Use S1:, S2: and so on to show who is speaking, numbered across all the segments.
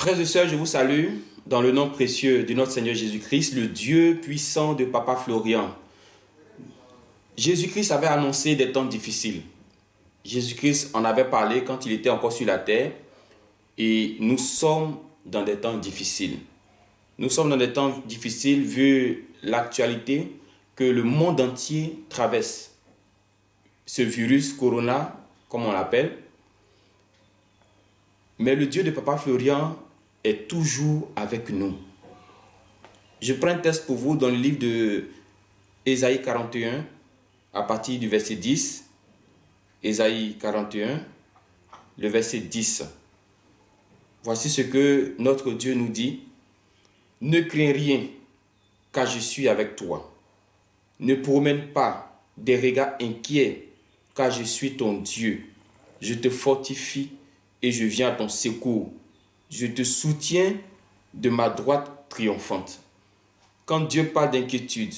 S1: Frères et sœurs, je vous salue dans le nom précieux de notre Seigneur Jésus-Christ, le Dieu puissant de Papa Florian. Jésus-Christ avait annoncé des temps difficiles. Jésus-Christ en avait parlé quand il était encore sur la terre et nous sommes dans des temps difficiles. Nous sommes dans des temps difficiles vu l'actualité que le monde entier traverse. Ce virus Corona, comme on l'appelle. Mais le Dieu de Papa Florian est toujours avec nous. Je prends un texte pour vous dans le livre de Ésaïe 41, à partir du verset 10. Ésaïe 41, le verset 10. Voici ce que notre Dieu nous dit. Ne crains rien, car je suis avec toi. Ne promène pas des regards inquiets, car je suis ton Dieu. Je te fortifie et je viens à ton secours. Je te soutiens de ma droite triomphante. Quand Dieu parle d'inquiétude,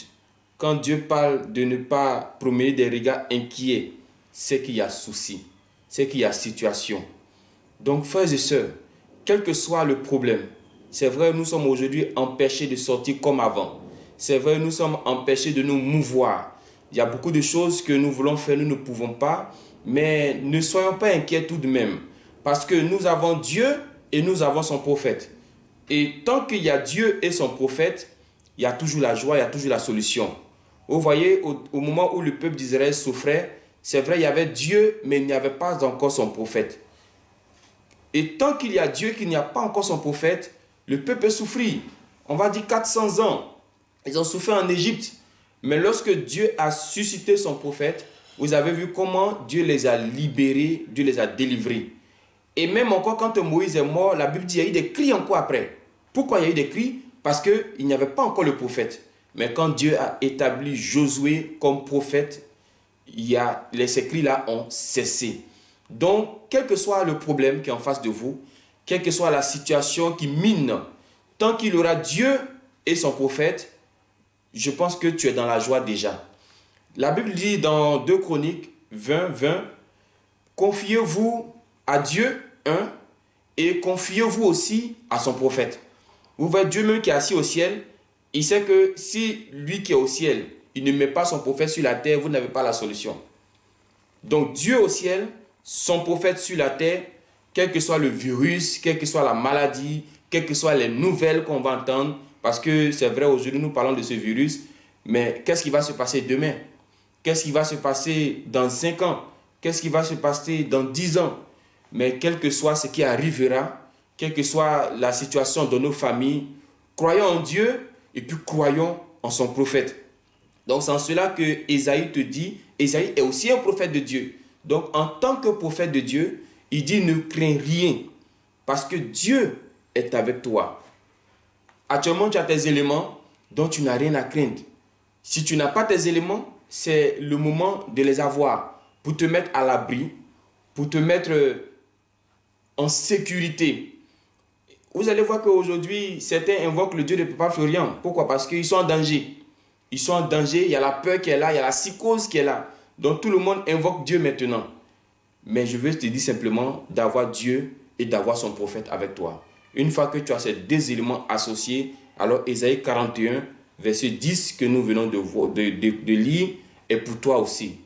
S1: quand Dieu parle de ne pas promener des regards inquiets, c'est qu'il y a souci, c'est qu'il y a situation. Donc, frères et sœurs, quel que soit le problème, c'est vrai, nous sommes aujourd'hui empêchés de sortir comme avant. C'est vrai, nous sommes empêchés de nous mouvoir. Il y a beaucoup de choses que nous voulons faire, nous ne pouvons pas, mais ne soyons pas inquiets tout de même. Parce que nous avons Dieu et nous avons son prophète. Et tant qu'il y a Dieu et son prophète, il y a toujours la joie, il y a toujours la solution. Vous voyez, au moment où le peuple d'Israël souffrait, c'est vrai, il y avait Dieu, mais il n'y avait pas encore son prophète. Et tant qu'il y a Dieu, qu'il n'y a pas encore son prophète, le peuple peut souffrir. On va dire 400 ans. Ils ont souffert en Égypte. Mais lorsque Dieu a suscité son prophète, vous avez vu comment Dieu les a libérés, Dieu les a délivrés. Et même encore quand Moïse est mort, la Bible dit qu'il y a eu des cris encore après. Pourquoi il y a eu des cris? Parce qu'il n'y avait pas encore le prophète. Mais quand Dieu a établi Josué comme prophète, ces cris-là ont cessé. Donc, quel que soit le problème qui est en face de vous, quelle que soit la situation qui mine, tant qu'il y aura Dieu et son prophète, je pense que tu es dans la joie déjà. La Bible dit dans 2 Chroniques 20, 20, confiez-vous à Dieu, et confiez-vous aussi à son prophète. Vous voyez, Dieu même qui est assis au ciel, il sait que si lui qui est au ciel, il ne met pas son prophète sur la terre, vous n'avez pas la solution. Donc Dieu au ciel, son prophète sur la terre, quel que soit le virus, quelle que soit la maladie, quelles que soient les nouvelles qu'on va entendre, parce que c'est vrai, aujourd'hui nous parlons de ce virus, mais qu'est-ce qui va se passer demain? Qu'est-ce qui va se passer dans 5 ans? Qu'est-ce qui va se passer dans 10 ans? Mais quel que soit ce qui arrivera, quelle que soit la situation de nos familles, croyons en Dieu et puis croyons en son prophète. Donc c'est en cela que Ésaïe te dit, Ésaïe est aussi un prophète de Dieu. Donc en tant que prophète de Dieu, il dit ne crains rien parce que Dieu est avec toi. Actuellement tu as tes éléments dont tu n'as rien à craindre. Si tu n'as pas tes éléments, c'est le moment de les avoir pour te mettre à l'abri, pour te mettre en sécurité. Vous allez voir qu'aujourd'hui, certains invoquent le Dieu de Papa Florian. Pourquoi? Parce qu'ils sont en danger. Ils sont en danger, il y a la peur qui est là, il y a la psychose qui est là. Donc tout le monde invoque Dieu maintenant. Mais je veux te dire simplement d'avoir Dieu et d'avoir son prophète avec toi. Une fois que tu as ces 2 éléments associés, alors Ésaïe 41, verset 10 que nous venons de lire est pour toi aussi.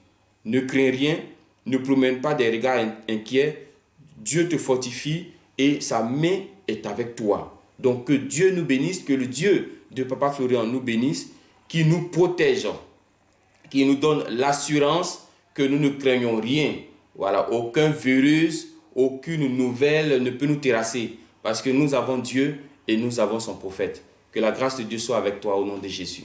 S1: Ne crains rien, ne promène pas des regards inquiets. Dieu te fortifie et sa main est avec toi. Donc que Dieu nous bénisse, que le Dieu de Papa Florian nous bénisse, qui nous protège, qui nous donne l'assurance que nous ne craignons rien. Voilà, aucun virus, aucune nouvelle ne peut nous terrasser parce que nous avons Dieu et nous avons son prophète. Que la grâce de Dieu soit avec toi au nom de Jésus.